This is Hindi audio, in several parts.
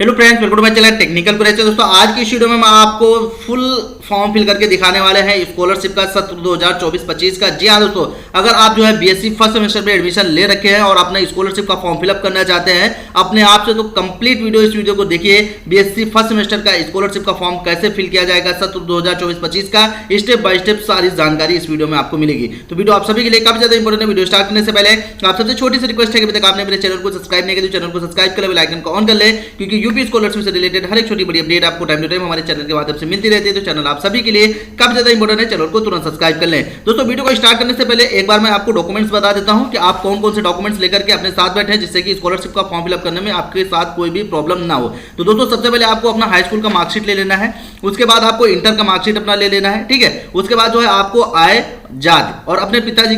Hello friends, welcome to my channel technical crash. दोस्तों आज की इस वीडियो में मैं आपको फुल फॉर्म फिल करके दिखाने वाले हैं स्कॉलरशिप का सत्र 2024-25 का। जी हाँ दोस्तों, अगर आप जो है बीएससी फर्स्ट सेमेस्टर में एडमिशन ले रखे हैं और अपना स्कॉलरशिप का फॉर्म फिलअप करना चाहते हैं अपने आप से, तो कंप्लीट वीडियो इस वीडियो को देखिए। बीएससी फर्स्ट सेमेस्टर का स्कॉलरशिप का फॉर्म कैसे फिल किया जाएगा सत्र 2024-25 का, स्टेप बाय स्टेप सारी जानकारी इस वीडियो में आपको मिलेगी। तो वीडियो आप सभी के लिए काफी ज्यादा इंपॉर्टेंट है। वीडियो स्टार्ट करने से पहले आप सबसे छोटी सी रिक्वेस्ट है कि अभी तक आपने मेरे चैनल को सब्सक्राइब नहीं किया तो चैनल को सब्सक्राइब कर बेल आइकन को ऑन कर ले, क्योंकि यूपी स्कॉलरशिप से रिलेटेड हर एक छोटी बड़ी अपडेट आपको टाइम टू टाइम हमारे चैनल के माध्यम से मिलती रहती है। तो चैनल आप सभी के लिए काफी ज्यादा इंपॉर्टेंट है, चैनल को तुरंत सब्सक्राइब कर लें। दोस्तों वीडियो को स्टार्ट करने से पहले एक बार मैं आपको डॉक्यूमेंट्स बता देता हूं कि आप कौन कौन से डॉक्यूमेंट्स लेकर के अपने साथ बैठे, जिससे कि स्कॉलरशिप का फॉर्म फिलअप करने में आपके साथ कोई भी प्रॉब्लम ना हो। तो दोस्तों सबसे पहले आपको अपना हाई स्कूल का मार्कशीट ले लेना है, उसके बाद आपको इंटर का मार्कशीट अपना ले लेना है, ठीक है। उसके बाद जो है आपको आय, जाति और अपने पिताजी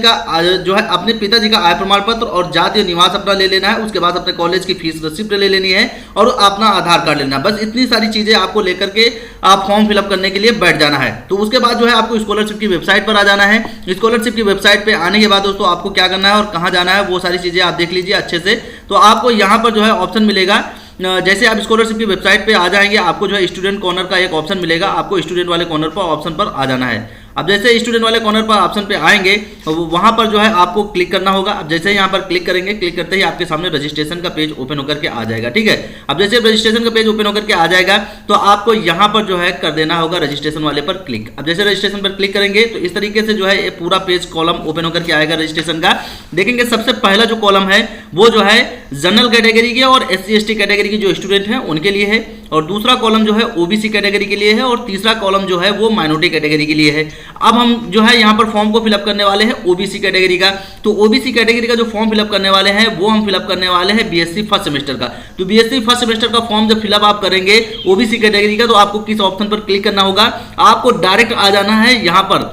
का आय प्रमाण पत्र और जाति निवास अपना ले लेना है। उसके बाद अपने कॉलेज की फीस रिसिप्ट ले लेनी है और अपना आधार कार्ड लेना है। बस इतनी सारी चीजें आपको लेकर के आप फॉर्म फिलअप करने के लिए बैठ जाना है। तो उसके बाद जो है आपको स्कॉलरशिप की वेबसाइट पर आ जाना है। स्कॉलरशिप की वेबसाइट पे आने के बाद दोस्तों आपको क्या करना है और कहां जाना है वो सारी चीजें आप देख लीजिए अच्छे से। तो आपको यहां पर जो है ऑप्शन मिलेगा, जैसे आप स्कॉलरशिप की वेबसाइट पे आ जाएंगे आपको जो है स्टूडेंट कॉर्नर का एक ऑप्शन मिलेगा। आपको स्टूडेंट वाले कॉर्नर पर ऑप्शन पर आ जाना है। अब जैसे स्टूडेंट वाले कॉर्नर पर ऑप्शन पे आएंगे वहां पर जो है आपको क्लिक करना होगा। अब जैसे यहाँ पर क्लिक करेंगे, क्लिक करते ही आपके सामने रजिस्ट्रेशन का पेज ओपन होकर के आ जाएगा, ठीक है। अब जैसे रजिस्ट्रेशन का पेज ओपन होकर के आ जाएगा तो आपको यहाँ पर जो है कर देना होगा रजिस्ट्रेशन वाले पर क्लिक। अब जैसे रजिस्ट्रेशन पर क्लिक करेंगे तो इस तरीके से जो है ये पूरा पेज कॉलम ओपन होकर के आएगा रजिस्ट्रेशन का। देखेंगे सबसे पहला जो कॉलम है वो जो है जनरल कैटेगरी के और SC/ST कैटेगरी के जो स्टूडेंट हैं उनके लिए है, और दूसरा कॉलम जो है ओबीसी कैटेगरी के लिए है, और तीसरा कॉलम जो है वो माइनॉरिटी कैटेगरी के लिए है। अब हम जो है यहाँ पर फॉर्म को फिलअप करने वाले हैं ओबीसी कैटेगरी का। तो ओबीसी कैटेगरी का जो फॉर्म फिलअप करने वाले हैं वो हम फिलअप करने वाले हैं बीएससी फर्स्ट सेमेस्टर का। तो बीएससी फर्स्ट सेमेस्टर का फॉर्म जब फिलअप आप करेंगे ओबीसी कैटेगरी का, तो आपको किस ऑप्शन पर क्लिक करना होगा, आपको डायरेक्ट आ जाना है यहाँ पर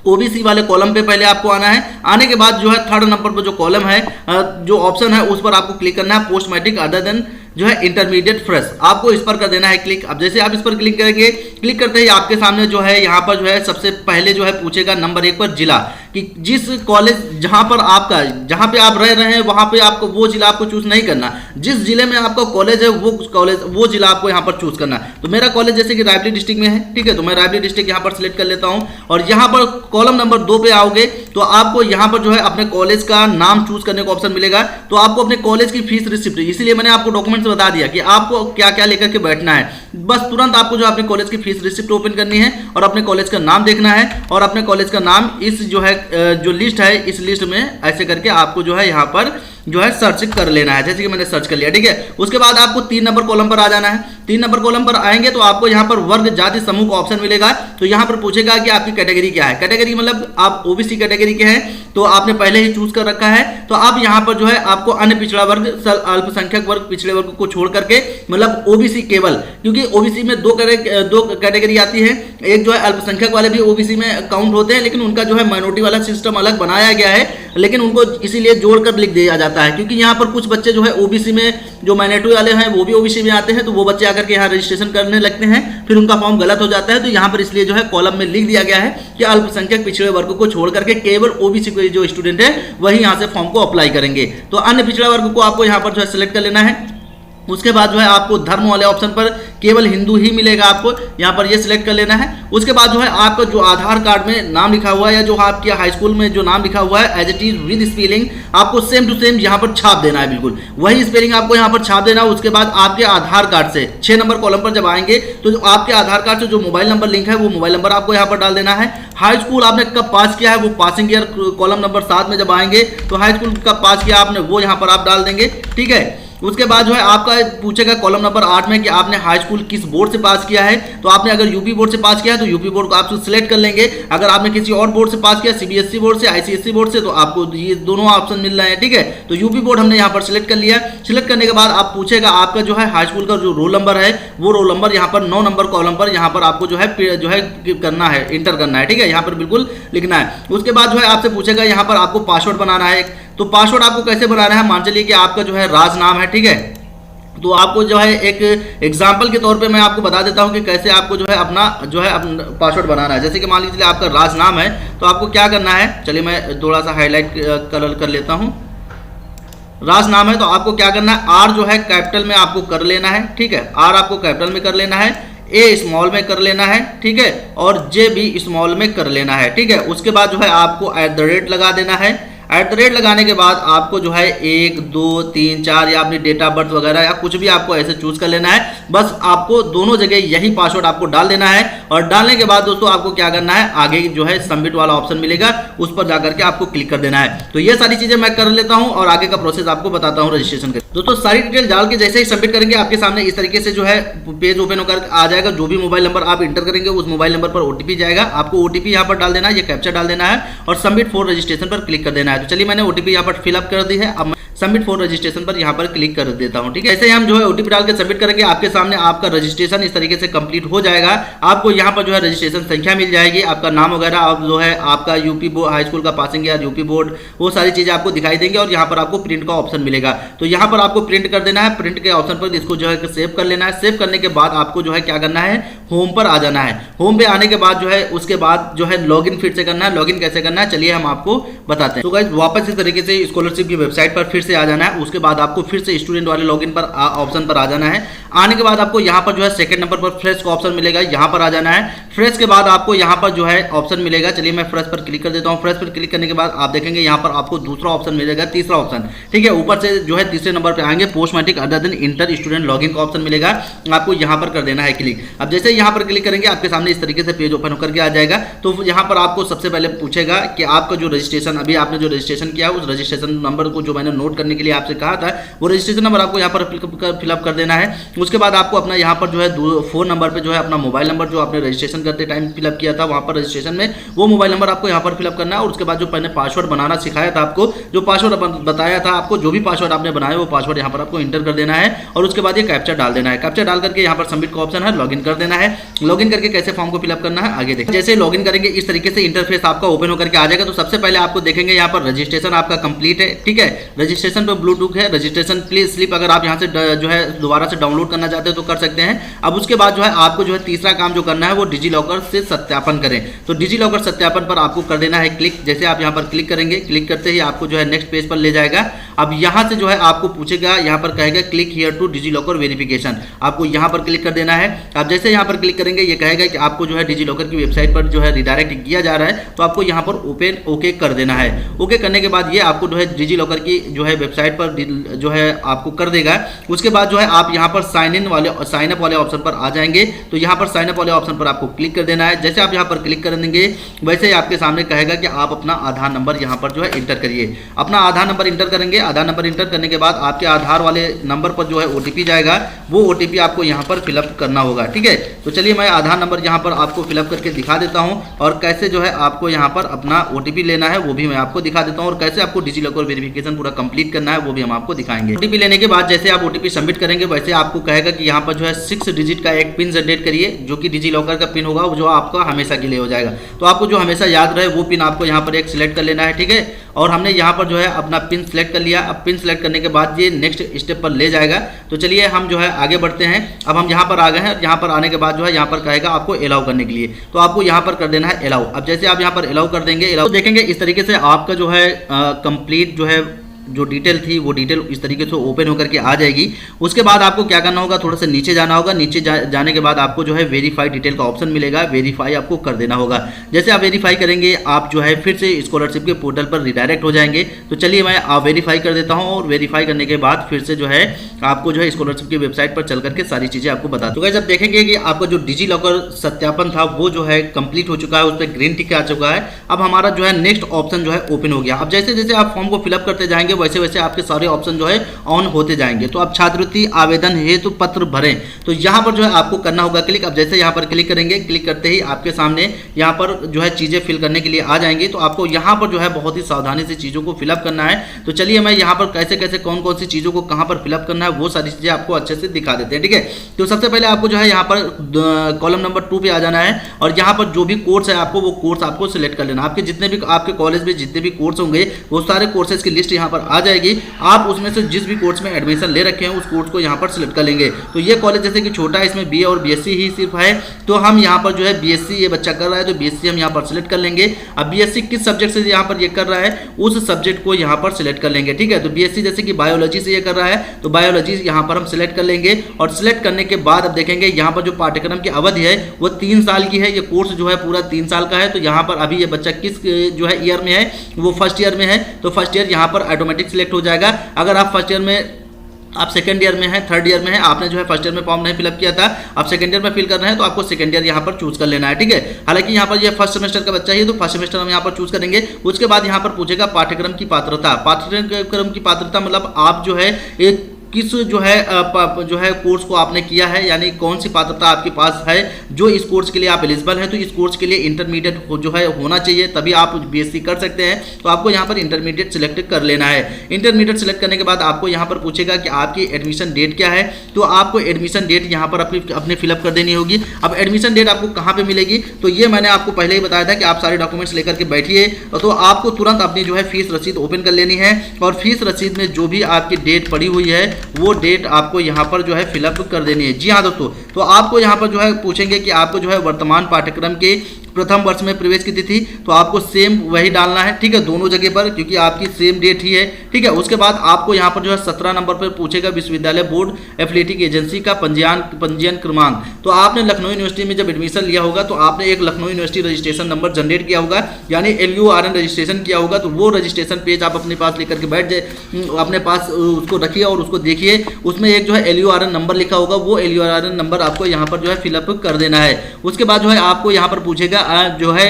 ओबीसी वाले कॉलम पे पहले आपको आना है। आने के बाद जो है थर्ड नंबर पर जो कॉलम है, जो ऑप्शन है उस पर आपको क्लिक करना है, पोस्ट मैट्रिक अदर देन जो है इंटरमीडिएट फ्रेश, आपको इस पर कर देना है क्लिक। अब जैसे आप इस पर क्लिक करेंगे, क्लिक करते ही आपके सामने जो है यहाँ पर जो है सबसे पहले जो है पूछेगा नंबर 1 पर जिला, कि जिस कॉलेज जहाँ पे आप रह रहे हैं वहाँ पे आपको वो जिला आपको चूज नहीं करना। जिस जिले में आपका कॉलेज है वो जिला आपको यहाँ पर चूज करना। तो मेरा कॉलेज जैसे कि रायबरेली डिस्ट्रिक्ट में है, ठीक है, तो मैं रायबरेली डिस्ट्रिक्ट यहाँ पर सिलेक्ट कर लेता हूँ। और यहाँ पर कॉलम नंबर 2 पे आओगे तो आपको यहाँ पर जो है अपने कॉलेज का नाम चूज करने का ऑप्शन मिलेगा। तो आपको अपने कॉलेज की फीस रिसिप्ट, इसीलिए मैंने आपको डॉक्यूमेंट बता दिया कि आपको क्या क्या लेकर के बैठना है। बस तुरंत आपको जो अपने कॉलेज की फीस रिसिप्ट ओपन करनी है और अपने कॉलेज का नाम देखना है, और अपने कॉलेज का नाम इस जो है जो लिस्ट है इस लिस्ट में ऐसे करके आपको जो है यहाँ पर जो है सर्च कर लेना है, जैसे कि मैंने सर्च कर लिया, ठीक है। उसके बाद आपको 3 नंबर कॉलम पर आ जाना है। 3 नंबर कॉलम पर आएंगे तो आपको यहाँ पर वर्ग जाति समूह का ऑप्शन मिलेगा। तो यहाँ पर पूछेगा कि आपकी कैटेगरी क्या है। कैटेगरी मतलब आप ओबीसी कैटेगरी के हैं तो आपने पहले ही चूज कर रखा है। तो आप यहाँ पर जो है आपको अन्य पिछड़ा वर्ग, अल्पसंख्यक वर्ग, पिछड़े वर्ग को छोड़ करके मतलब ओबीसी केवल, क्योंकि ओबीसी में दो कैटेगरी आती है। एक जो है अल्पसंख्यक वाले भी ओबीसी में काउंट होते हैं, लेकिन उनका जो है माइनॉरिटी वाला सिस्टम अलग बनाया गया है, लेकिन उनको इसीलिए जोड़कर लिख दिया जाता है क्योंकि यहाँ पर कुछ बच्चे जो है ओबीसी में जो माइनॉरिटी वाले हैं वो भी ओबीसी में आते हैं, तो वो बच्चे आकर के यहाँ रजिस्ट्रेशन करने लगते हैं, फिर उनका फॉर्म गलत हो जाता है। तो यहाँ पर इसलिए जो है कॉलम में लिख दिया गया है कि अल्पसंख्यक पिछड़े वर्ग को छोड़ करके केवल ओबीसी के जो स्टूडेंट है वही यहाँ से फॉर्म को अप्लाई करेंगे। तो अन्य पिछड़ा वर्ग को आपको यहाँ पर जो है सिलेक्ट कर लेना है। उसके बाद जो है आपको धर्म वाले ऑप्शन पर केवल हिंदू ही मिलेगा, आपको यहाँ पर ये सिलेक्ट कर लेना है। उसके बाद जो है आपका जो आधार कार्ड में नाम लिखा हुआ है या जो आपके हाई स्कूल में जो नाम लिखा हुआ है as it is with spelling आपको सेम टू सेम यहाँ पर छाप देना है, बिल्कुल वही स्पेलिंग आपको यहाँ पर छाप देना है। उसके बाद आपके आधार कार्ड से 6 नंबर कॉलम पर जब आएंगे तो जो आपके आधार कार्ड से जो मोबाइल नंबर लिंक है वो मोबाइल नंबर आपको यहाँ पर डाल देना है। हाई स्कूल आपने कब पास किया है वो पासिंग ईयर कॉलम नंबर 7 में जब आएंगे तो हाई स्कूल कब पास किया आपने वो यहाँ पर आप डाल देंगे, ठीक है। उसके बाद जो है आपका पूछेगा कॉलम नंबर 8 में कि आपने हाई स्कूल किस बोर्ड से पास किया है। तो आपने अगर यूपी बोर्ड से पास किया है तो यूपी बोर्ड को आप सिलेक्ट कर लेंगे। अगर आपने किसी और बोर्ड से पास किया, सीबीएसई बोर्ड से, आईसीएसई बोर्ड से, तो आपको ये दोनों ऑप्शन मिल रहे हैं, ठीक है। तो यूपी बोर्ड हमने यहाँ पर सिलेक्ट कर लिया। सिलेक्ट करने के बाद आप पूछेगा आपका जो है हाई स्कूल का जो रोल नंबर है वो रोल नंबर यहाँ पर 9 नंबर कॉलम पर यहाँ पर आपको जो है करना है, इंटर करना है, ठीक है, यहाँ पर बिल्कुल लिखना है। उसके बाद जो है आपसे पूछेगा यहाँ पर आपको पासवर्ड बनाना है। तो पासवर्ड आपको कैसे बनाना है, मान चलिए कि आपका जो है राज नाम है, ठीक है। तो आपको जो है एक एग्जाम्पल के तौर पे मैं आपको बता देता हूं कि कैसे आपको जो है अपना पासवर्ड बनाना है। जैसे कि मान लीजिए आपका राज नाम है तो आपको क्या करना है, चलिए मैं थोड़ा सा हाईलाइट कलर कर लेता हूं। राज नाम है तो आपको क्या करना है, आर जो है कैपिटल में आपको कर लेना है, ठीक है, आर आपको कैपिटल में कर लेना है, ए स्मॉल में कर लेना है, ठीक है, और जे भी स्मॉल में कर लेना है, ठीक है। उसके बाद जो है आपको @ लगा देना है। @ लगाने के बाद आपको जो है 1 2 3 4 या अपनी डेट ऑफ बर्थ वगैरह या कुछ भी आपको ऐसे चूज कर लेना है। बस आपको दोनों जगह यही पासवर्ड आपको डाल देना है और डालने के बाद दोस्तों आपको क्या करना है, आगे जो है सबमिट वाला ऑप्शन मिलेगा, उस पर जाकर के आपको क्लिक कर देना है। तो ये सारी चीजें मैं कर लेता हूं और आगे का प्रोसेस आपको बताता हूं रजिस्ट्रेशन के। दोस्तों सारी डिटेल डाल के जैसे ही सबमिट करेंगे आपके सामने इस तरीके से जो है पेज ओपन होकर आ जाएगा। जो भी मोबाइल नंबर आप इंटर करेंगे उस मोबाइल नंबर पर ओटीपी जाएगा, आपको ओटीपी यहाँ पर डाल देना है, ये कैप्चा डाल देना है और सबमिट फॉर रजिस्ट्रेशन पर क्लिक कर देना है। तो चलिए मैंने ओटीपी यहाँ पर फिलअप कर दी है, अब सबमिट फॉर रजिस्ट्रेशन पर यहाँ पर क्लिक कर देता हूँ, ठीक है। ऐसे ही हम जो है ओटीपी डाल के सबमिट करेंगे, आपके सामने आपका रजिस्ट्रेशन इस तरीके से कंप्लीट हो जाएगा। आपको यहाँ पर जो है रजिस्ट्रेशन संख्या मिल जाएगी, आपका नाम वगैरह, आप जो है आपका यूपी बोर्ड हाई स्कूल का पासिंग या यूपी बोर्ड, वो सारी चीजें आपको दिखाई देंगे और यहाँ पर आपको प्रिंट का ऑप्शन मिलेगा। तो यहाँ पर आपको प्रिंट कर देना है, प्रिंट के ऑप्शन पर इसको जो है सेव कर लेना है। सेव करने के बाद आपको जो है क्या करना है, होम पर आ जाना है। होम पे आने के बाद जो है उसके बाद जो है लॉगिन फिर से करना है। लॉगिन कैसे करना है चलिए हम आपको बताते हैं। तो गाइस वापस इस तरीके से स्कॉलरशिप की वेबसाइट पर फिर से आ जाना है। उसके बाद आपको फिर से स्टूडेंट वाले लॉगिन पर ऑप्शन पर आ जाना है। आने के बाद आपको यहाँ पर जो है सेकंड नंबर पर फ्रेश का ऑप्शन मिलेगा, यहाँ पर आ जाना है। फ्रेश के बाद आपको यहाँ पर जो है ऑप्शन मिलेगा, चलिए मैं फ्रेश पर क्लिक कर देता हूँ। फ्रेश पर क्लिक करने के बाद आप देखेंगे यहाँ पर आपको दूसरा ऑप्शन मिलेगा, तीसरा ऑप्शन, ठीक है। ऊपर से जो है तीसरे नंबर पर आएंगे, post matric other than inter student login का ऑप्शन मिलेगा, आपको यहाँ पर कर देना है क्लिक। अब जैसे यहाँ पर क्लिक करेंगे आपके सामने इस तरीके से पेज ओपन होकर के आ जाएगा। तो यहाँ पर आपको सबसे पहले पूछेगा कि आपका जो रजिस्ट्रेशन अभी आपने जो रजिस्ट्रेशन किया है उस रजिस्ट्रेशन नंबर को जो मैंने नोट करने के लिए आपसे कहा था वो रजिस्ट्रेशन नंबर आपको यहाँ पर फिलअप कर देना है। उसके बाद आपको अपना यहाँ पर जो है फोन नंबर पे जो है अपना मोबाइल नंबर जो आपने रजिस्ट्रेशन करते टाइम फिलअप किया था वहाँ पर रजिस्ट्रेशन में वो मोबाइल नंबर आपको यहाँ पर फिलअप करना है। और उसके बाद जो मैंने पासवर्ड बनाना सिखाया था आपको, जो पासवर्ड बताया था आपको, जो भी पासवर्ड आपने बनाया वो पासवर्ड यहाँ पर आपको इंटर कर देना है और उसके बाद ये कैप्चा डाल देना है। कैप्चा डाल करके यहाँ पर सबमिट का ऑप्शन है, लॉगिन कर देना है। लॉगिन करके कैसे फॉर्म को फिलअप करना है आगे देखिए। जैसे लॉगिन करेंगे इस तरीके से इंटरफेस आपका ओपन होकर के आ जाएगा। तो सबसे पहले आपको देखेंगे यहाँ पर रजिस्ट्रेशन आपका कंप्लीट है, ठीक है। रजिस्ट्रेशन पर ब्लूटूथ है, रजिस्ट्रेशन प्लीज स्लिप अगर आप यहाँ से जो है दोबारा से डाउनलोड करना चाहते हैं तो कर सकते हैं। अब उसके बाद जो है आपको जो है तीसरा काम जो करना है वो डिजी लॉकर से सत्यापन करें। तो डिजी लॉकर सत्यापन पर आपको कर देना है क्लिक। जैसे आप यहाँ पर क्लिक करेंगे, क्लिक करते ही आपको जो है नेक्स्ट पेज पर ले जाएगा। अब यहाँ से जो है आपको पूछेगा, यहाँ पर कहेगा click here to DigiLocker verification, आपको यहाँ पर क्लिक कर देना है। अब जैसे यहाँ पर क्लिक करेंगे ये कहेगा कि आपको जो है डिजी लॉकर की वेबसाइट पर जो है रिडायरेक्ट किया जा रहा है, तो आपको यहाँ पर ओपन ओके कर देना है। ओके करने के बाद ये आपको जो है डिजी लॉकर की जो है वेबसाइट पर जो है आपको कर देगा। उसके बाद जो है आप यहाँ पर साइन अप वाले ऑप्शन पर आ जाएंगे। तो यहाँ पर साइन अप वाले ऑप्शन पर आपको क्लिक कर देना है। जैसे आप यहाँ पर क्लिक कर देंगे वैसे ही आपके सामने कहेगा कि आप अपना आधार नंबर यहाँ पर जो है इंटर करिए। अपना आधार नंबर इंटर करेंगे। आधार नंबर इंटर करने के बाद आपके आधार वाले नंबर पर जो है ओटीपी जाएगा, वो ओटीपी आपको यहाँ पर फिलअप करना होगा, ठीक है। तो चलिए मैं आधार नंबर यहाँ पर आपको फिलअप करके दिखा देता हूँ और कैसे जो है आपको यहाँ पर अपना ओटीपी लेना है वो भी मैं आपको दिखा देता हूँ और कैसे आपको डिजी लॉकर वेरिफिकेशन पूरा कंप्लीट करना है वो भी हम आपको दिखाएंगे। ओटीपी लेने के बाद जैसे आप ओटीपी सबमिट करेंगे वैसे आपको कहेगा कि यहाँ पर जो है 6 डिजिट का एक पिन जनरेट करिए, जो कि डिजी लॉकर का पिन होगा जो आपका हमेशा के लिए हो जाएगा। तो आपको जो हमेशा याद रहे वो पिन आपको यहाँ पर एक सिलेक्ट कर लेना है, ठीक है। और हमने यहाँ पर जो है अपना पिन सिलेक्ट कर लिया। अब पिन सिलेक्ट करने के बाद ये नेक्स्ट स्टेप पर ले जाएगा। तो चलिए हम जो है आगे बढ़ते हैं। अब हम यहाँ पर आ गए हैं। यहाँ पर आने के बाद जो है यहाँ पर कहेगा आपको अलाउ करने के लिए, तो आपको यहाँ पर कर देना है अलाउ। अब जैसे आप यहाँ पर अलाउ कर देंगे, अलाउ तो देखेंगे इस तरीके से आपका जो है कंप्लीट जो है जो डिटेल थी वो डिटेल इस तरीके से ओपन होकर के आ जाएगी। उसके बाद आपको क्या करना होगा, थोड़ा सा नीचे जाना होगा। नीचे जाने के बाद आपको जो है वेरीफाई डिटेल का ऑप्शन मिलेगा, वेरीफाई आपको कर देना होगा। जैसे आप वेरीफाई करेंगे आप जो है फिर से स्कॉलरशिप के पोर्टल पर रिडायरेक्ट हो जाएंगे। तो चलिए मैं वेरीफाई कर देता हूँ और वेरीफाई करने के बाद फिर से जो है आपको जो है स्कॉलरशिप की वेबसाइट पर चल करके सारी चीज़ें आपको बता दूंगा। जब देखेंगे कि आपका जो डिजी लॉकर सत्यापन था वो जो है कंप्लीट हो चुका है, उस पर ग्रीन टिक आ चुका है। अब हमारा जो है नेक्स्ट ऑप्शन जो है ओपन हो गया। अब जैसे जैसे आप फॉर्म को फिलअप करते जाएंगे वैसे वैसे आपके सारे ऑप्शन जो है ऑन होते जाएंगे। तो अब छात्रवृत्ति आवेदन हेतु पत्र भरें, तो यहाँ पर जो है आपको करना होगा क्लिक। अब जैसे यहाँ पर क्लिक करेंगे, क्लिक करते ही आपके सामने यहाँ पर जो है चीज़ें फिल करने के लिए आ जाएंगी। तो आपको यहाँ पर जो है बहुत ही सावधानी से चीज़ों को फिलअप करना है। तो चलिए मैं यहाँ पर कैसे कैसे कौन कौन सी चीज़ों को कहाँ पर फिलअप करना है वो सारी चीज़ें आपको अच्छे से दिखा देते हैं, ठीक है। तो सबसे पहले आपको जो है यहाँ पर कॉलम नंबर 2 पे आ जाना है और यहाँ पर जो भी कोर्स है आपको वो कोर्स आपको सिलेक्ट कर लेना। आपके जितने भी आपके कॉलेज में जितने भी कोर्स होंगे वो सारे कोर्सेज की लिस्ट यहाँ पर आ जाएगी, आप उसमें से जिस भी कोर्स में एडमिशन ले रखे हैं उस कोर्स को यहाँ पर सिलेक्ट कर लेंगे। तो ये कॉलेज जैसे कि छोटा है, इसमें बीए और बीएससी ही सिर्फ है, तो हम यहाँ पर जो है बीएससी ये बच्चा कर रहा है तो बीएससी हम यहाँ पर सिलेक्ट कर लेंगे। अब बीएससी किस सब्जेक्ट से यहाँ पर ये कर रहा है उस सब्जेक्ट को यहाँ पर सिलेक्ट कर लेंगे, ठीक है। तो बीएससी जैसे कि बायोलॉजी से ये कर रहा है तो बायोलॉजी यहाँ पर हम सिलेक्ट कर लेंगे। और सिलेक्ट करने के बाद अब देखेंगे यहाँ पर जो पाठ्यक्रम की अवधि है वो 3 साल की है, ये कोर्स जो है पूरा 3 साल का है। तो यहाँ पर अभी ये बच्चा किस जो है ईयर में है, वो फर्स्ट ईयर में है, तो फर्स्ट ईयर यहाँ पर ऑटोमेटिक सिलेक्ट हो जाएगा। अगर आप फर्स्ट ईयर में, आप सेकंड ईयर में है, थर्ड ईयर में है, आपने जो है फर्स्ट ईयर में फॉर्म नहीं फिलअप किया था, आप सेकंड ईयर में फिल कर रहे हैं तो आपको सेकंड ईयर यहाँ पर चूज कर लेना है, ठीक है। हालांकि यहाँ पर ये फर्स्ट सेमेस्टर का बच्चा है तो फर्स्ट सेमेस्टर हम यहाँ पर चूज करेंगे। उसके बाद यहाँ पर पूछेगा पाठ्यक्रम की पात्रता। पाठ्यक्रम की पात्रता मतलब आप जो है एक किस जो है कोर्स को आपने किया है, यानी कौन सी पात्रता आपके पास है जो इस कोर्स के लिए आप एलिजिबल हैं। तो इस कोर्स के लिए इंटरमीडिएट जो है होना चाहिए, तभी आप बीएससी कर सकते हैं। तो आपको यहाँ पर इंटरमीडिएट सिलेक्ट कर लेना है। इंटरमीडिएट सिलेक्ट करने के बाद आपको यहाँ पर पूछेगा कि आपकी एडमिशन डेट क्या है, तो आपको एडमिशन डेट यहाँ पर अपनी फिलअप कर देनी होगी। अब एडमिशन डेट आपको कहाँ पर मिलेगी, तो ये मैंने आपको पहले ही बताया था कि आप सारे डॉक्यूमेंट्स लेकर के बैठिए, तो आपको तुरंत अपनी जो है फीस रसीद ओपन कर लेनी है। और फीस रसीद में जो भी आपकी डेट पड़ी हुई है वो डेट आपको यहाँ पर जो है फिलअप कर देनी है। जी हाँ दोस्तों, तो आपको यहाँ पर जो है पूछेंगे कि आपको जो है वर्तमान पाठ्यक्रम के प्रथम वर्ष में प्रवेश की तिथि, तो आपको सेम वही डालना है, ठीक है, दोनों जगह पर, क्योंकि आपकी सेम डेट ही है, ठीक है। उसके बाद आपको यहाँ पर जो है 17 नंबर पर पूछेगा विश्वविद्यालय बोर्ड एफिलिएटिंग एजेंसी का पंजीयन क्रमांक। तो आपने लखनऊ यूनिवर्सिटी में जब एडमिशन लिया होगा तो आपने एक Lucknow university registration number generate किया होगा, यानी LURN रजिस्ट्रेशन किया होगा। तो वो रजिस्ट्रेशन पेज आप अपने पास लेकर के बैठ जाए, अपने पास उसको रखिए और उसको देखिए, उसमें एक जो है LURN नंबर लिखा होगा, वो LURN नंबर आपको यहाँ पर जो है फिलअप कर देना है। उसके बाद जो है आपको यहाँ पर पूछेगा जो है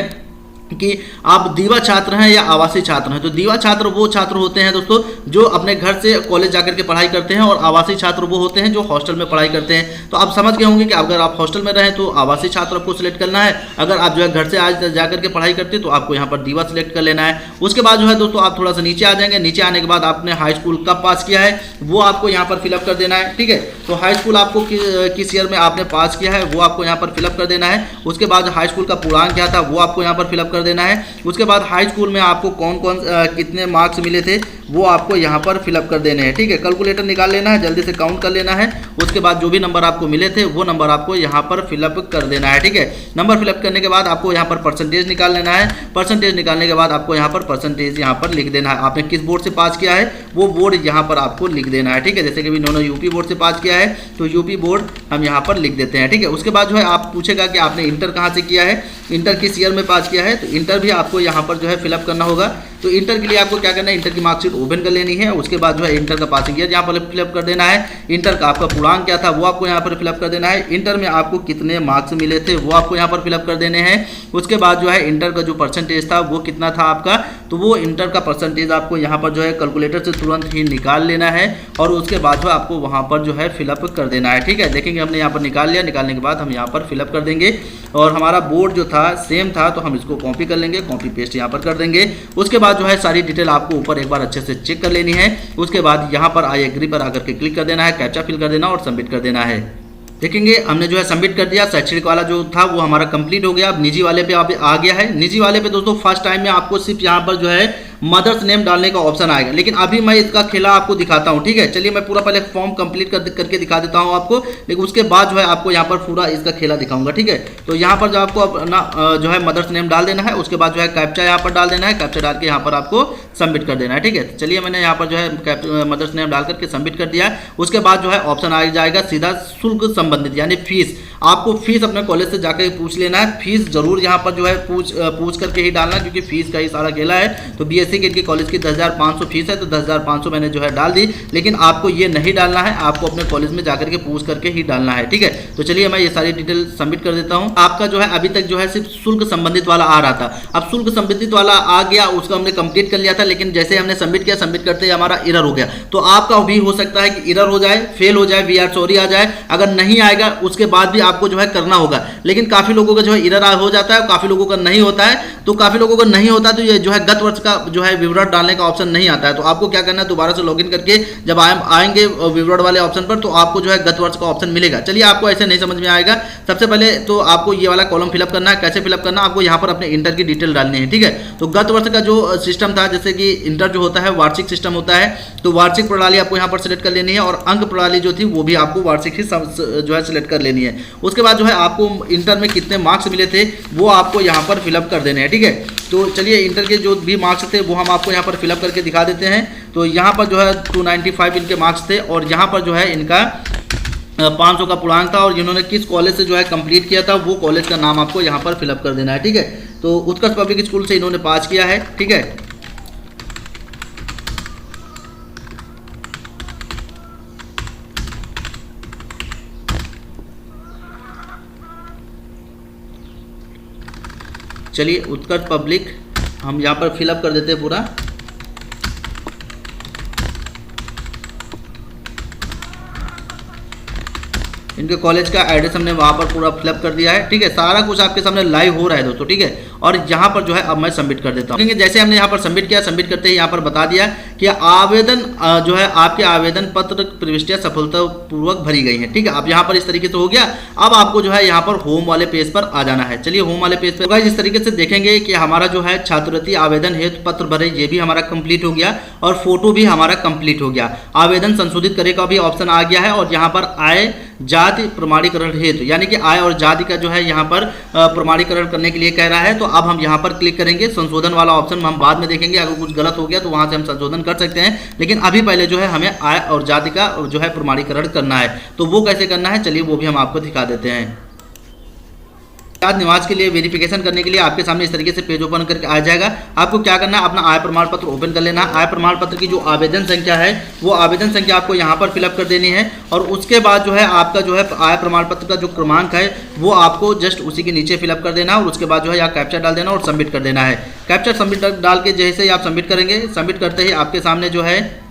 कि आप दीवा छात्र हैं या आवासीय छात्र हैं। तो दीवा छात्र वो छात्र होते हैं दोस्तों जो अपने घर से कॉलेज जाकर के पढ़ाई करते हैं, और आवासीय छात्र वो होते हैं जो हॉस्टल में पढ़ाई करते हैं। तो आप समझ गए होंगे कि अगर आप हॉस्टल में रहें तो आवासीय छात्र आपको सिलेक्ट करना है, अगर आप जो है घर से आज जाकर के पढ़ाई करते हैं तो आपको यहाँ पर दीवा सिलेक्ट कर लेना है। उसके बाद जो है दोस्तों आप थोड़ा सा नीचे आ जाएंगे, नीचे आने के बाद आपने हाई स्कूल कब पास किया है वो आपको यहाँ पर फिलअप कर देना है, ठीक है। तो हाई स्कूल आपको किस ईयर में आपने पास किया है वो आपको यहाँ पर फिलअप कर देना है। उसके बाद हाई स्कूल का पूर्णांक क्या था वो आपको यहाँ पर फिलअप कर देना है। उसके बाद हाई स्कूल में आपको कौन कौन कितने मार्क्स मिले थे वो आपको यहाँ पर फिलअप कर देने हैं, ठीक है। कैलकुलेटर निकाल लेना है, जल्दी से काउंट कर लेना है। उसके बाद जो भी नंबर आपको मिले थे वो नंबर आपको यहाँ पर फिलअप कर देना है, ठीक है। नंबर फिलअप करने के बाद आपको यहाँ पर परसेंटेज निकाल लेना है। परसेंटेज निकालने के बाद आपको यहाँ पर परसेंटेज यहाँ पर लिख देना है, आपने किस बोर्ड से पास किया है वो बोर्ड यहाँ पर आपको लिख देना है, ठीक है। जैसे कि भी इन्होंने यूपी बोर्ड से पास किया है तो यूपी बोर्ड हम यहाँ पर लिख देते हैं, ठीक है। उसके बाद जो है आप पूछेगा कि आपने इंटर कहाँ से किया है, इंटर किस ईयर में पास किया है, तो इंटर भी आपको यहाँ पर जो है फिलअप करना होगा। तो इंटर के लिए आपको क्या करना है, इंटर की मार्कशीट ओपन कर लेनी है। उसके बाद जो है इंटर का पासिंग ईयर यहाँ पर फिलअप कर देना है। इंटर का आपका पूर्णांक क्या था वो आपको यहाँ पर फिलअप कर देना है। इंटर में आपको कितने मार्क्स मिले थे वो आपको यहाँ पर फिलअप कर देने हैं। उसके बाद जो है इंटर का जो परसेंटेज था वो कितना था आपका, तो वो इंटर का परसेंटेज आपको यहाँ पर जो है कैलकुलेटर से तुरंत ही निकाल लेना है। और उसके बाद जो आपको वहाँ पर जो है फिलअप कर देना है, ठीक है। देखेंगे हमने यहाँ पर निकाल लिया, निकालने के बाद हम यहाँ पर फिलअप कर देंगे। और हमारा बोर्ड जो था सेम था तो हम इसको कॉपी कर लेंगे, कॉपी पेस्ट यहाँ पर कर देंगे। उसके बाद जो है सारी डिटेल आपको ऊपर एक बार अच्छे से चेक कर लेनी है। उसके बाद यहाँ पर आई एग्री पर आकर के क्लिक कर देना है, कैप्चा फिल कर देना और सबमिट कर देना है। देखेंगे हमने जो है सबमिट कर दिया, शैक्षणिक वाला जो था वो हमारा कंप्लीट हो गया। अब निजी वाले पे आ गया है। निजी वाले पे दोस्तों फर्स्ट टाइम में आपको सिर्फ यहाँ पर जो है मदर्स नेम डालने का ऑप्शन आएगा, लेकिन अभी मैं इसका खेला आपको दिखाता हूँ, ठीक है। चलिए मैं पूरा पहले फॉर्म कंप्लीट करके दिखा देता हूँ आपको, लेकिन उसके बाद जो है आपको यहाँ पर पूरा इसका खेला दिखाऊंगा, ठीक है। तो यहाँ पर जो आपको अपना जो है मदर्स नेम डाल देना है। उसके बाद जो है कैप्चा यहाँ पर डाल देना है, कैप्चा डाल के यहाँ पर आपको सबमिट कर देना है, ठीक है। चलिए मैंने यहाँ पर जो है मदर्स नेम डाल करके सबमिट कर दिया। उसके बाद जो है ऑप्शन आ जाएगा सीधा शुल्क संबंधित, यानी फीस। आपको फीस अपने कॉलेज से जाकर पूछ लेना है। फीस जरूर यहाँ पर जो है पूछ करके ही डालना, क्योंकि फीस का ही सारा खेला है। तो बीएससी के कॉलेज की 10,500 फीस है, तो 10,500 मैंने जो है डाल दी, लेकिन आपको ये नहीं डालना है, आपको अपने कॉलेज में जाकर के पूछ करके ही डालना है, ठीक है। तो चलिए मैं ये सारी डिटेल सबमिट कर देता हूँ। आपका जो है अभी तक जो है सिर्फ शुल्क संबंधित वाला आ रहा था, अब शुल्क संबंधित वाला आ गया, उसको हमने कंप्लीट कर लिया था। लेकिन जैसे हमने सबमिट किया, सबमिट करते ही हमारा एरर हो गया। तो आपका भी हो सकता है कि एरर हो जाए, फेल हो जाए, वी आर सॉरी आ जाए। अगर नहीं आएगा उसके बाद भी आपको जो है करना होगा, लेकिन काफी लोगों का जो है एरर हो जाता है, काफी लोगों का नहीं होता है। तो काफी लोगों का नहीं होता तो ये जो है गत वर्ष का जो है विवरण डालने का ऑप्शन नहीं आता है। तो आपको क्या करना है, दोबारा से लॉगिन करके जब आएंगे विवरण वाले ऑप्शन पर, तो आपको जो है गत वर्ष का ऑप्शन मिलेगा। चलिए आपको ऐसे नहीं समझ में आएगा सबसे पहले तो आपको ये वाला कॉलम फिलअप करना है। कैसे फिलअप करना है, आपको यहाँ पर अपने इंटर की डिटेल डालनी है, ठीक है। तो गत वर्ष का जो सिस्टम था, जैसे कि इंटर जो होता है वार्षिक सिस्टम होता है, तो वार्षिक प्रणाली आपको यहाँ पर सिलेक्ट कर लेनी है और अंक प्रणाली जो थी वो भी आपको वार्षिक ही जो है सिलेक्ट कर लेनी है। उसके बाद जो है आपको इंटर में कितने मार्क्स मिले थे वो आपको यहाँ पर फिलअप कर देने हैं, ठीक है। तो चलिए इंटर के जो भी मार्क्स थे वो हम आपको यहाँ पर फिलअप करके दिखा देते हैं। तो यहाँ पर जो है 295 इनके मार्क्स थे और यहाँ पर जो है इनका 500 का पूर्णांक था और जिन्होंने किस कॉलेज से जो है कंप्लीट किया था वो कॉलेज का नाम आपको यहाँ पर फिलअप कर देना है, ठीक है। तो उत्कर्ष पब्लिक स्कूल से इन्होंने पास किया है, ठीक है। चलिए उत्कर्ष पब्लिक हम यहाँ पर फिलअप कर देते हैं पूरा। इनके कॉलेज का एड्रेस हमने वहाँ पर पूरा फिलअप कर दिया है, ठीक है। सारा कुछ आपके सामने लाइव हो रहा है दोस्तों, ठीक है। और यहाँ पर जो है अब मैं सबमिट कर देता हूँ। जैसे हमने यहाँ पर सबमिट किया, सबमिट करते ही यहाँ पर बता दिया कि आवेदन जो है आपके आवेदन पत्र प्रविष्टियाँ सफलतापूर्वक भरी गई हैं, ठीक है। अब यहाँ पर इस तरीके से हो गया। अब आपको जो है यहाँ पर होम वाले पेज पर आ जाना है। चलिए होम वाले पेज पर इस तरीके से देखेंगे कि हमारा जो है छात्रवृत्ति आवेदन हेतु पत्र भरे ये भी हमारा कंप्लीट हो गया और फोटो भी हमारा कंप्लीट हो गया। आवेदन संशोधित करे का भी ऑप्शन आ गया है और यहाँ पर आय जाति प्रमाणीकरण हेतु यानी कि आय और जाति का जो है यहाँ पर प्रमाणीकरण करने के लिए कह रहा है। तो अब हम यहाँ पर क्लिक करेंगे। संशोधन वाला ऑप्शन हम बाद में देखेंगे, अगर कुछ गलत हो गया तो वहाँ से हम संशोधन कर सकते हैं, लेकिन अभी पहले जो है हमें आय और जाति का जो है प्रमाणीकरण करना है। तो वो कैसे करना है चलिए वो भी हम आपको दिखा देते हैं। आजाद निवास के लिए वेरिफिकेशन करने के लिए आपके सामने इस तरीके से पेज ओपन करके आ जाएगा। आपको क्या करना है, अपना आय प्रमाण पत्र ओपन कर लेना है। आय प्रमाण पत्र की जो आवेदन संख्या है वो आवेदन संख्या आपको यहाँ पर फिलअप कर देनी है और उसके बाद जो है आपका जो है आय प्रमाण पत्र का जो क्रमांक है वो आपको जस्ट उसी के नीचे फिलअप कर देना और उसके बाद जो है यहाँ कैप्चा डाल देना और सबमिट कर देना है। कैप्चा सबमिट डाल के जैसे ही आप सबमिट करेंगे, सबमिट करते ही आपके सामने जो है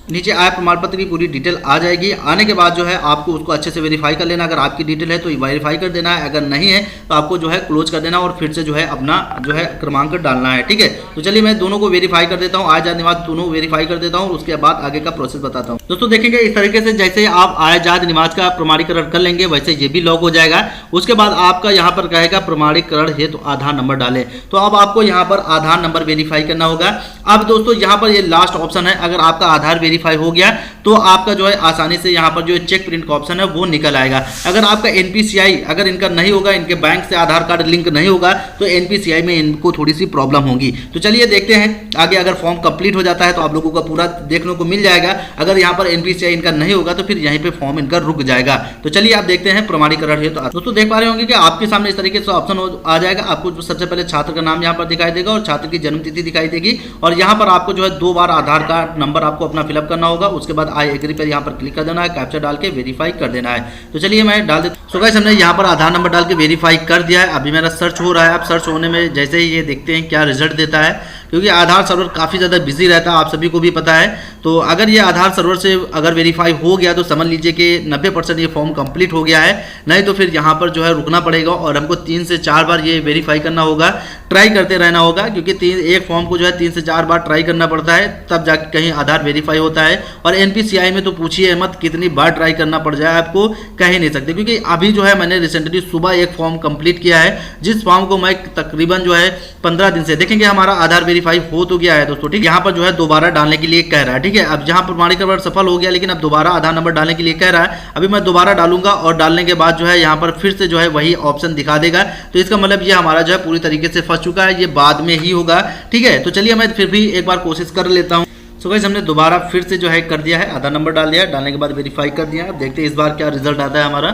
नीचे आय प्रमाण पत्र की पूरी डिटेल आ जाएगी। आने के बाद जो है आपको उसको अच्छे से वेरीफाई कर लेना। अगर आपकी डिटेल है तो वेरीफाई कर देना है, अगर नहीं है तो आपको जो है क्लोज कर देना और फिर से जो है अपना जो है क्रमांक डालना है, ठीक है। तो चलिए मैं दोनों को वेरीफाई कर देता हूँ, आजाद निवास दोनों वेरीफाई कर देता हूँ और उसके बाद आगे का प्रोसेस बताता हूँ। दोस्तों देखेंगे इस तरीके से जैसे आप आजाद निवास का प्रमाणीकरण कर लेंगे वैसे ये भी लॉग हो जाएगा। उसके बाद आपका यहाँ पर कहेगा प्रमाणीकरण हेतु आधार नंबर डालें, तो अब आपको यहाँ पर आधार नंबर वेरीफाई करना होगा। अब दोस्तों यहाँ पर ये लास्ट ऑप्शन है, अगर आपका आधार वेरीफाई हो गया तो आपका जो है आसानी से यहाँ पर जो चेक प्रिंट का ऑप्शन है वो निकल आएगा। अगर आपका एनपीसीआई अगर इनका नहीं होगा, इनके बैंक से आधार कार्ड लिंक नहीं होगा तो एनपीसीआई में इनको थोड़ी सी प्रॉब्लम होगी। तो चलिए देखते हैं आगे। अगर फॉर्म कंप्लीट हो जाता है तो आप लोगों का पूरा देखने को मिल जाएगा। अगर यहाँ पर एनपीसीआई इनका नहीं होगा तो फिर यहीं पे फॉर्म इनका रुक जाएगा। तो चलिए आप देखते हैं प्रमाणीकरण है। तो दोस्तों देख पा रहे होंगे कि आपके सामने इस तरीके से ऑप्शन आ जाएगा। आपको सबसे पहले छात्र का नाम यहाँ पर दिखाई देगा और छात्र की जन्मतिथि दिखाई देगी और यहाँ पर आपको जो है 2 बार आधार कार्ड नंबर आपको अपना फिलअप करना होगा। उसके बाद आई एग्री पर यहाँ पर क्लिक कर देना है, कैप्चा डाल के वेरीफाई कर देना है। तो चलिए मैं डाल देता हूं। सो गाइस हमने यहाँ पर आधार नंबर डाल के वेरीफाई कर दिया है। अभी मेरा सर्च हो रहा है। अब सर्च होने में जैसे ही ये देखते हैं क्या रिजल्ट देता है, क्योंकि आधार सर्वर काफ़ी ज़्यादा बिजी रहता है, आप सभी को भी पता है। तो अगर ये आधार सर्वर से अगर वेरीफाई हो गया तो समझ लीजिए कि 90% ये फॉर्म कंप्लीट हो गया है, नहीं तो फिर यहाँ पर जो है रुकना पड़ेगा और हमको 3 से 4 बार ये वेरीफाई करना होगा, ट्राई करते रहना होगा, क्योंकि एक फॉर्म को जो है 3 से 4 बार ट्राई करना पड़ता है तब जाके कहीं आधार वेरीफाई होता है। और एनपीसीआई में तो पूछिए मत कितनी बार ट्राई करना पड़ जाए आपको कह ही नहीं सकते। क्योंकि अभी जो है मैंने रिसेंटली सुबह एक फॉर्म कंप्लीट किया है, जिस फॉर्म को मैं तकरीबन जो है 15 दिन से देखेंगे हमारा आधार वेरीफाई हो तो गया है दोस्तों, ठीक। यहाँ पर जो है दोबारा डालने के लिए कह रहा है, ठीक है। अब जहाँ प्रमाणीकरण सफल हो गया लेकिन अब दोबारा आधार नंबर डालने के लिए कह रहा है। अभी मैं दोबारा डालूंगा और डालने के बाद जो है यहाँ पर फिर से जो है वही ऑप्शन दिखा देगा। तो इसका मतलब ये हमारा जो है पूरी तरीके से फंस चुका है, ये बाद में ही होगा, ठीक है। तो चलिए मैं फिर भी एक बार कोशिश कर लेता हूँ। सो गाइस हमने दोबारा फिर से जो है कर दिया है, आधार नंबर डाल दिया, डालने के बाद वेरीफाई कर दिया। अब देखते हैं इस बार क्या रिजल्ट आता है हमारा।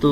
तो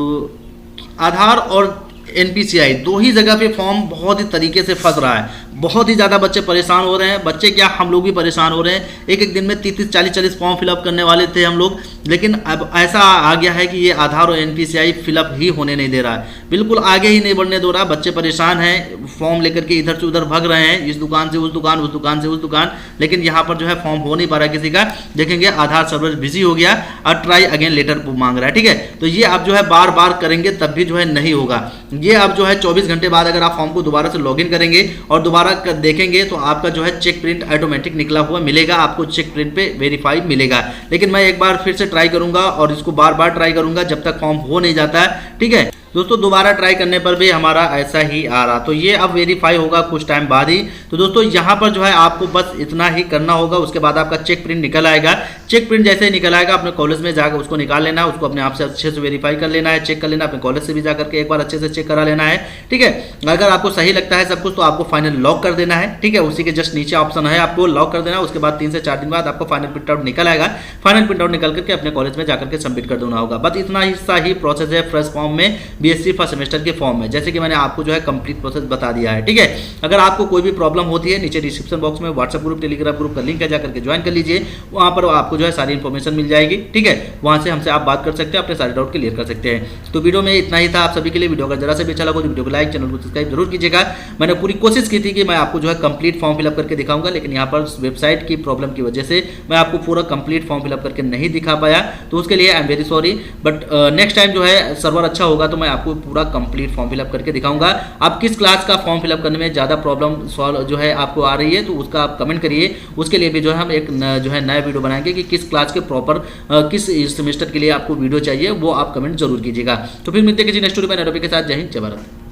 आधार और एनपीसीआई 2 ही जगह पे फॉर्म बहुत ही तरीके से फंस रहा है, बहुत ही ज़्यादा बच्चे परेशान हो रहे हैं। बच्चे क्या, हम लोग भी परेशान हो रहे हैं। एक दिन में 30-30, 40-40 फॉर्म फिलअप करने वाले थे हम लोग, लेकिन अब ऐसा आ गया है कि ये आधार और एनपीसीआई फिलअप ही होने नहीं दे रहा है, बिल्कुल आगे ही नहीं बढ़ने दे रहा। बच्चे परेशान हैं, फॉर्म लेकर के इधर से उधर भाग रहे हैं, इस दुकान से उस दुकान, उस दुकान से उस दुकान, लेकिन यहाँ पर जो है फॉर्म हो नहीं पा रहा किसी का। देखेंगे आधार सर्वर बिजी हो गया और ट्राई अगेन लेटर मांग रहा है, ठीक है। तो ये आप जो है बार बार करेंगे तब भी जो है नहीं होगा। ये अब जो है 24 घंटे बाद अगर आप फॉर्म को दोबारा से लॉगिन करेंगे और दोबारा दोबारा देखेंगे तो आपका जो है चेक प्रिंट ऑटोमेटिक निकला हुआ मिलेगा, आपको चेक प्रिंट पे वेरीफाई मिलेगा। लेकिन मैं एक बार फिर से ट्राई करूंगा और इसको बार बार ट्राई करूंगा जब तक फॉर्म हो नहीं जाता है। ठीक है दोस्तों, दोबारा ट्राई करने पर भी हमारा ऐसा ही आ रहा, तो ये अब वेरीफाई होगा कुछ टाइम बाद ही। तो दोस्तों यहाँ पर जो है आपको बस इतना ही करना होगा, उसके बाद आपका चेक प्रिंट निकल आएगा। चेक प्रिंट जैसे ही निकल आएगा अपने कॉलेज में जाकर उसको निकाल लेना है, उसको अपने आप से अच्छे से वेरीफाई कर लेना है, चेक कर लेना, अपने कॉलेज से भी जाकर के एक बार अच्छे से चेक करा लेना है। ठीक है, अगर आपको सही लगता है सब कुछ तो आपको फाइनल लॉक कर देना है। ठीक है, उसी के जस्ट नीचे ऑप्शन है, आपको लॉक कर देना है। उसके बाद 3 से 4 दिन बाद आपको फाइनल प्रिंट आउट निकल आएगा। फाइनल प्रिंट आउट निकल करके अपने कॉलेज में जाकर के सबमिट कर देना होगा। बस इतना हिस्सा ही प्रोसेस है फ्रेश फॉर्म में, बीएससी फर्स्ट सेमेस्टर के फॉर्म में, जैसे कि मैंने आपको जो है कंप्लीट प्रोसेस बता दिया है। ठीक है, अगर आपको कोई भी प्रॉब्लम होती है नीचे डिस्क्रिप्शन बॉक्स में व्हाट्सएप ग्रुप टेलीग्राम ग्रुप का लिंक है, जाकर के ज्वाइन कर लीजिए, वहां पर आपको जो है सारी इन्फॉर्मेशन मिल जाएगी। ठीक है, वहां से हमसे आप बात कर सकते हैं, अपने सारे डाउट क्लियर कर सकते हैं। तो वीडियो में इतना ही था आप सभी के लिए। वीडियो अगर जरा से भी अच्छा लगा तो वीडियो को लाइक, चैनल को सब्सक्राइब जरूर कीजिएगा। मैंने पूरी कोशिश की थी कि मैं आपको जो है कंप्लीट फॉर्म फिलअप करके दिखाऊंगा, लेकिन यहाँ पर वेबसाइट की प्रॉब्लम की वजह से मैं आपको पूरा कंप्लीट फॉर्म फिलअप करके नहीं दिखा पाया, तो उसके लिए I am very sorry. But next time जो है सर्वर अच्छा होगा तो मैं आपको पूरा कंप्लीट फॉर्म फिलअप करके दिखाऊंगा। आप किस क्लास का फॉर्म फिलअप करने में ज़्यादा प्रॉब्लम सॉल्व जो है आपको आ रही है तो उसका आप कमेंट करिए, उसके लिए भी जो है हम एक जो है नया वीडियो बनाएंगे कि किस क्लास के प्रॉपर किस सेमेस्टर के लिए आपको वीडियो चाहिए, वो आप कमेंट जरूर कीजिएगा। तो फिर मिलते हैं किसी नेक्स्ट वीडियो में नए टॉपिक के साथ। जय हिंद, जय भारत।